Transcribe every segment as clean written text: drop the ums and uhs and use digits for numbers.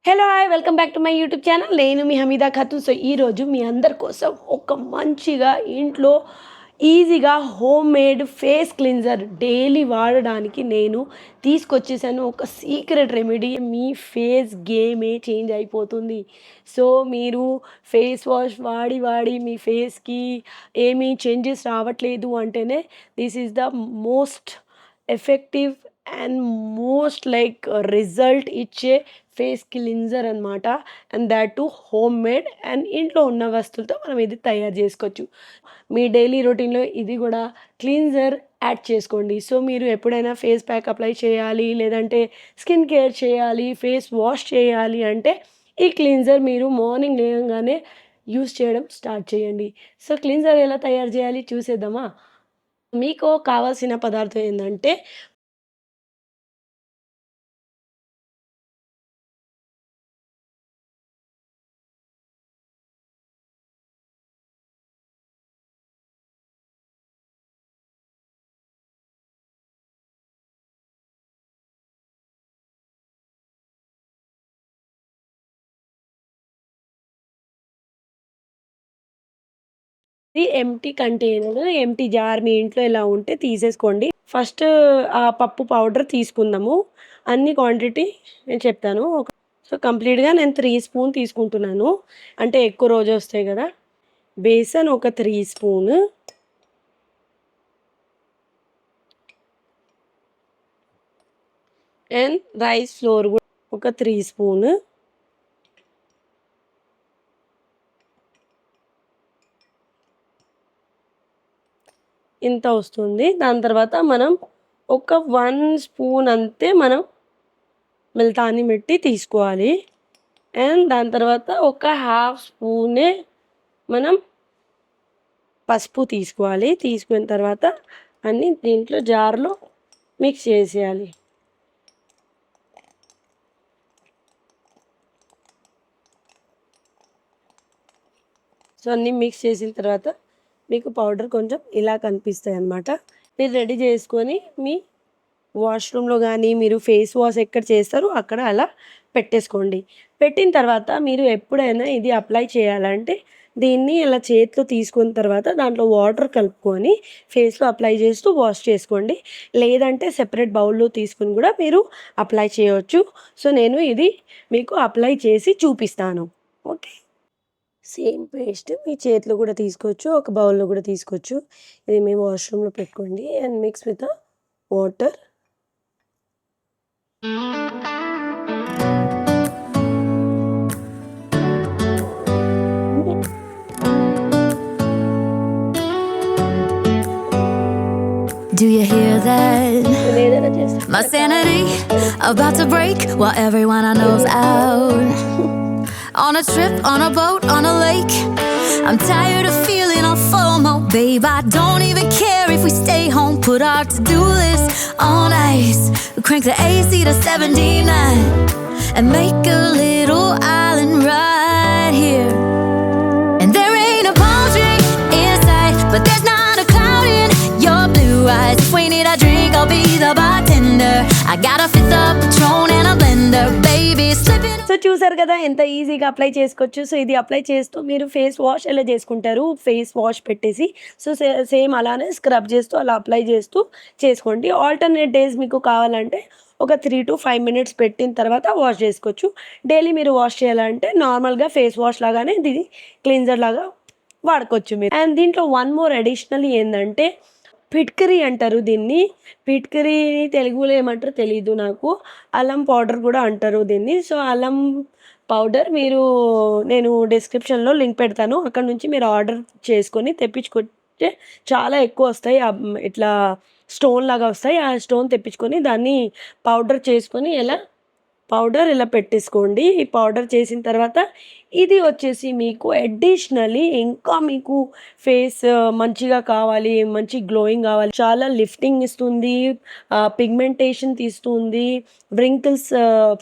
Hello hi welcome back to my YouTube channel. నేను మీ Hamida Khatun. So ఈరోజు మీ అందరి కోసం ఒక మంచిగా ఇంట్లో ఈజీగా home made face cleanser daily వాడడానికి నేను తీసుకొచ్చేసాను. ఒక సీక్రెట్ రెమెడీ. మీ ఫేస్ గేమే చేంజ్ అయిపోతుంది. సో మీరు ఫేస్ వాష్ వాడి వాడి మీ ఫేస్కి ఏమీ చేంజెస్ రావట్లేదు అంటేనే this is the most effective and most like result ఇచ్చే ఫేస్ క్లిన్జర్ అనమాట. And that to home made and ఇంట్లో ఉన్న వస్తువులతో మనం ఇది తయారు చేసుకోవచ్చు. మీ డైలీ రొటీన్లో ఇది కూడా క్లీన్జర్ యాడ్ చేసుకోండి. సో మీరు ఎప్పుడైనా ఫేస్ ప్యాక్ అప్లై చేయాలి, లేదంటే స్కిన్ కేర్ చేయాలి, ఫేస్ వాష్ చేయాలి అంటే ఈ క్లీన్జర్ మీరు మార్నింగ్ లేవగానే యూస్ చేయడం స్టార్ట్ చేయండి. సో క్లీన్జర్ ఎలా తయారు చేయాలి చూసేద్దామా? మీకు కావాల్సిన పదార్థం ఏంటంటే ఇది ఎంప్టీ కంటైనర్, ఎంప్టీ జార్ మీ ఇంట్లో ఇలా ఉంటే తీసేసుకోండి. ఫస్ట్ ఆ పప్పు పౌడర్ తీసుకుందాము. అన్ని క్వాంటిటీ నేను చెప్తాను. సో కంప్లీట్‌గా నేను 3 స్పూన్ తీసుకుంటున్నాను. అంటే ఎక్కువ రోజు వస్తాయి కదా! బేసన్ ఒక 3 స్పూను. అండ్ రైస్ ఫ్లోర్ కూడా ఒక 3 స్పూను. ఇంత వస్తుంది. దాని తర్వాత మనం ఒక 1 స్పూన్ అంతే మనం ముల్తానీ మిట్టి తీసుకోవాలి. అండ్ దాని తర్వాత ఒక హాఫ్ స్పూనే మనం పసుపు తీసుకోవాలి. తీసుకున్న తర్వాత అన్నీ దీంట్లో జార్‌లో మిక్స్ చేసేయాలి. సో అన్నీ మిక్స్ చేసిన తర్వాత మీకు పౌడర్ కొంచెం ఇలా కనిపిస్తాయి అన్నమాట. మీరు రెడీ చేసుకొని మీ వాష్రూమ్లో కానీ మీరు ఫేస్ వాష్ ఎక్కడ చేస్తారో అక్కడ అలా పెట్టేసుకోండి. పెట్టిన తర్వాత మీరు ఎప్పుడైనా ఇది అప్లై చేయాలంటే దీన్ని ఇలా చేతిలో తీసుకున్న తర్వాత దాంట్లో వాటర్ కలుపుకొని ఫేస్లో అప్లై చేస్తూ వాష్ చేసుకోండి. లేదంటే సెపరేట్ బౌల్లో తీసుకుని కూడా మీరు అప్లై చేయవచ్చు. సో నేను ఇది మీకు అప్లై చేసి చూపిస్తాను. ఓకే. సేమ్ పేస్ట్ మీ చేతిలో కూడా తీసుకోవచ్చు, ఒక బౌల్లో కూడా తీసుకోవచ్చు. ఇది మీ వాష్రూమ్లో పెట్టుకోండి and mix with water. Do you hear that? ఏదైనా చేస్తే My sanity about to break while everyone I know's out. On a trip, on a boat, on a lake. I'm tired of feeling all FOMO, babe. I don't even care if we stay home. Put our to-do list on ice. We crank the AC to 79 and make a little island right here. And there ain't a palm tree in sight, but there's not a cloud in your blue eyes. If we need a drink, I'll be the bartender. I got a fifth of Patron and a blender, baby, slipping. So చూసారు కదా ఎంత ఈజీగా apply చేసుకోవచ్చు. So ఇది apply చేస్తూ మీరు face wash ఎలా చేసుకుంటారు, ఫేస్ వాష్ పెట్టేసి సో సేమ్ అలానే స్క్రబ్ చేస్తూ అలా అప్లై చేస్తూ చేసుకోండి. ఆల్టర్నేట్ డేస్ మీకు కావాలంటే ఒక 3 to 5 మినిట్స్ పెట్టిన తర్వాత వాష్ చేసుకోవచ్చు. డైలీ మీరు వాష్ చేయాలంటే నార్మల్గా ఫేస్ వాష్ లాగానే ఇది క్లీన్జర్ లాగా వాడుకోవచ్చు మీరు. అండ్ దీంట్లో వన్ మోర్ అడిషనల్ ఏంటంటే పిట్కరీ అంటారు దీన్ని. పిట్కరీ తెలుగులో ఏమంటారో తెలీదు నాకు. అల్లం పౌడర్ కూడా అంటారు దీన్ని. సో అల్లం పౌడర్ నేను డిస్క్రిప్షన్లో లింక్ పెడతాను. అక్కడ నుంచి మీరు ఆర్డర్ చేసుకొని తెప్పించుకుంటే చాలా ఎక్కువ వస్తాయి. ఇట్లా స్టోన్ లాగా వస్తాయి. ఆ స్టోన్ తెప్పించుకొని దాన్ని పౌడర్ చేసుకొని ఇలా పెట్టేసుకోండి. ఈ పౌడర్ చేసిన తర్వాత ఇది వచ్చేసి మీకు అడిషనల్లీ ఇంకా మీకు ఫేస్ మంచిగా కావాలి, మంచి గ్లోయింగ్ కావాలి, చాలా లిఫ్టింగ్ ఇస్తుంది, పిగ్మెంటేషన్ తీస్తుంది, వ్రింకిల్స్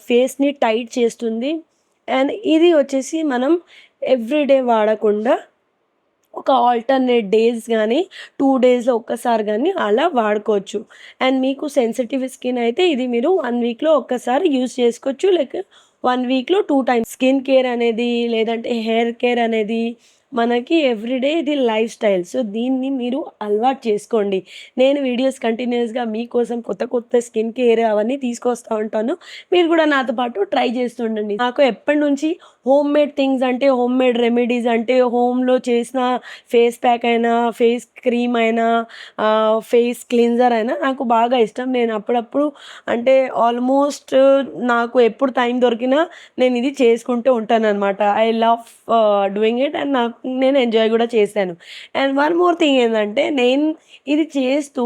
ఫేస్ని టైట్ చేస్తుంది. అండ్ ఇది వచ్చేసి మనం ఎవ్రీడే వాడకుండా ఒక ఆల్టర్నేట్ డేస్ కానీ 2 డేస్లో ఒక్కసారి కానీ అలా వాడుకోవచ్చు. అండ్ మీకు సెన్సిటివ్ స్కిన్ అయితే ఇది మీరు 1 వీక్లో ఒక్కసారి యూజ్ చేసుకోవచ్చు. లైక్ 1 వీక్‌లో 2 టైమ్స్ స్కిన్ కేర్ అనేది లేదంటే హెయిర్ కేర్ అనేది మనకి ఎవ్రీడే ఇది లైఫ్ స్టైల్. సో, దీన్ని మీరు అలవాటు చేసుకోండి. నేను వీడియోస్ కంటిన్యూయస్‌గా మీకోసం కొత్త కొత్త స్కిన్ కేర్ అవన్నీ తీసుకొస్తా ఉంటాను. మీరు కూడా నాతో పాటు ట్రై చేస్తూ ఉండండి. నాకు ఎప్పటినుంచి హోమ్‌మేడ్ థింగ్స్ అంటే హోమ్‌మేడ్ రెమెడీస్ అంటే హోమ్‌లో చేసిన ఫేస్ ప్యాక్ అయినా, ఫేస్ క్రీమ్ అయినా, ఫేస్ క్లీన్జర్ అయినా నాకు బాగా ఇష్టం. నేను అప్పుడప్పుడు అంటే ఆల్మోస్ట్ నాకు ఎప్పుడు టైం దొరికినా నేను ఇది చేసుకుంటూ ఉంటాననమాట. I love doing it and నేను ఎంజాయ్ కూడా చేశాను. అండ్ వన్ మోర్ థింగ్ ఏందంటే నేను ఇది చేస్తూ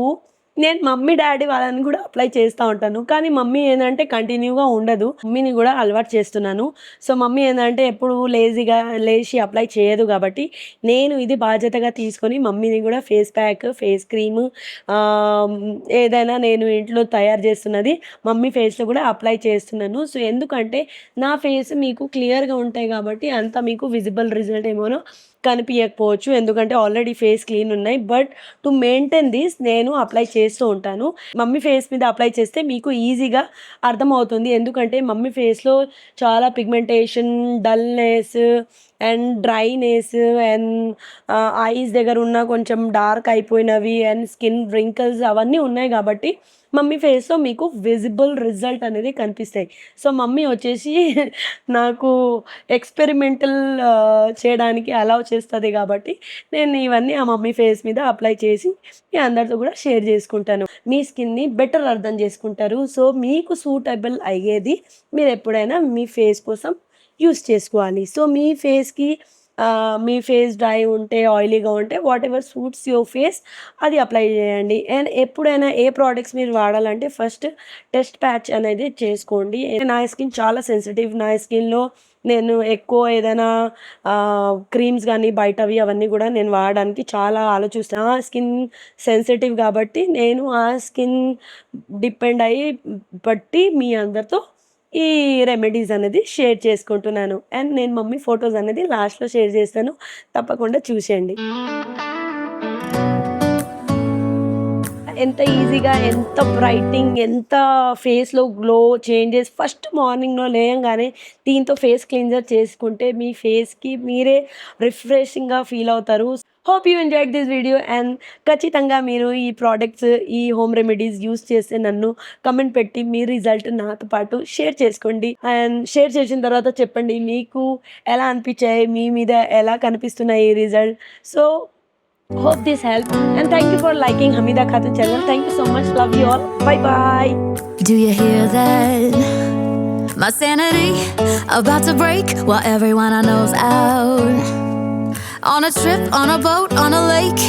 నేను మమ్మీ, డ్యాడీ వాళ్ళని కూడా అప్లై చేస్తా ఉంటాను. కానీ మమ్మీ ఏందంటే కంటిన్యూగా ఉండదు. మమ్మీని కూడా అలవాటు చేస్తున్నాను. సో, మమ్మీ ఏందంటే ఎప్పుడు లేజీగా లేచి అప్లై చేయదు కాబట్టి నేను ఇది బాధ్యతగా తీసుకొని మమ్మీని కూడా ఫేస్ ప్యాక్, ఫేస్ క్రీమ్ ఏదైనా నేను ఇంట్లో తయారు చేస్తున్నది మమ్మీ ఫేస్‌లో కూడా అప్లై చేస్తున్నాను. సో, ఎందుకంటే నా ఫేస్ మీకు క్లియర్‌గా ఉంటాయి కాబట్టి అంత మీకు విజిబుల్ రిజల్ట్ ఏమోనో కనిపియకపోవచ్చు. ఎందుకంటే ఆల్రెడీ ఫేస్ క్లీన్ ఉన్నాయి. బట్ టు మెయింటైన్ దిస్ నేను అప్లై చేస్తూ ఉంటాను. మమ్మీ ఫేస్ మీద అప్లై చేస్తే మీకు ఈజీగా అర్థమవుతుంది. ఎందుకంటే మమ్మీ ఫేస్‌లో చాలా pigmentation, dullness and dryness and ice దగ్గర ఉన్న కొంచెం డార్క్ అయిపోయినవి అండ్ స్కిన్ వ్రింకిల్స్ అవన్నీ ఉన్నాయి కాబట్టి మమ్మీ ఫేస్‌లో మీకు విజిబుల్ రిజల్ట్ అనేది కనిపిస్తాయి. సో, మమ్మీ వచ్చేసి నాకు ఎక్స్‌పెరిమెంటల్ చేయడానికి అలౌ చేస్తది కాబట్టి నేను ఇవన్నీ ఆ మమ్మీ ఫేస్ మీద అప్లై చేసి మీ అందరితో కూడా షేర్ చేసుకుంటాను. మీ స్కిన్‌ని బెటర్ అర్థం చేసుకుంటారు. సో, మీకు సూటబుల్ అయ్యేది మీరు ఎప్పుడైనా మీ ఫేస్ కోసం యూజ్ చేసుకోవాలి. సో, మీ ఫేస్ డ్రై ఉంటే, ఆయిలీగా ఉంటే వాటెవర్ సూట్స్ యువర్ ఫేస్ అది అప్లై చేయండి. అండ్ ఎప్పుడైనా ఏ ప్రొడక్ట్స్ మీరు వాడాలంటే ఫస్ట్ టెస్ట్ ప్యాచ్ అనేది చేసుకోండి. నా స్కిన్ చాలా సెన్సిటివ్. నా స్కిన్‌లో నేను ఎక్కువ ఏదైనా క్రీమ్స్ గానీ బయటవి అవన్నీ కూడా నేను వాడడానికి చాలా ఆలోచిస్తాను. నా స్కిన్ సెన్సిటివ్ కాబట్టి నేను ఆ స్కిన్ డిపెండ్ అయ్యి బట్టి మీ అందరితో ఈ రెమెడీస్ అనేది షేర్ చేసుకుంటున్నాను. అండ్ నేను మమ్మీ ఫోటోస్ అనేది లాస్ట్‌లో షేర్ చేస్తాను. తప్పకుండా చూసేయండి. ఎంత ఈజీగా, ఎంత బ్రైటింగ్, ఎంత ఫేస్‌లో గ్లో చేంజెస్ ఫస్ట్ మార్నింగ్‌లో లేయంగానే దీంతో ఫేస్ క్లీన్జర్ చేసుకుంటే మీ ఫేస్‌కి మీరే రిఫ్రెషింగ్‌గా ఫీల్ అవుతారు. Hope you enjoyed this video and ఖచ్చితంగా మీరు ఈ ప్రొడక్ట్స్, ఈ హోమ్ రెమెడీస్ యూజ్ చేస్తే నన్ను కమెంట్ పెట్టి మీ రిజల్ట్ నాతో పాటు షేర్ చేసుకోండి. అండ్ షేర్ చేసిన తర్వాత చెప్పండి మీకు ఎలా అనిపించాయి, మీ మీద ఎలా కనిపిస్తున్నాయి ఈ result. So, hope this helped and thank you for liking Hamida Khatun channel. Thank you so much. Love you all. Bye bye. Do you hear that? My sanity about to break while everyone I know's out. On a trip, on a boat, on a lake.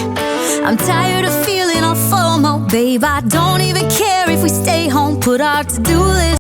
I'm tired of feeling all FOMO, babe. I don't even care if we stay home, put our to-do list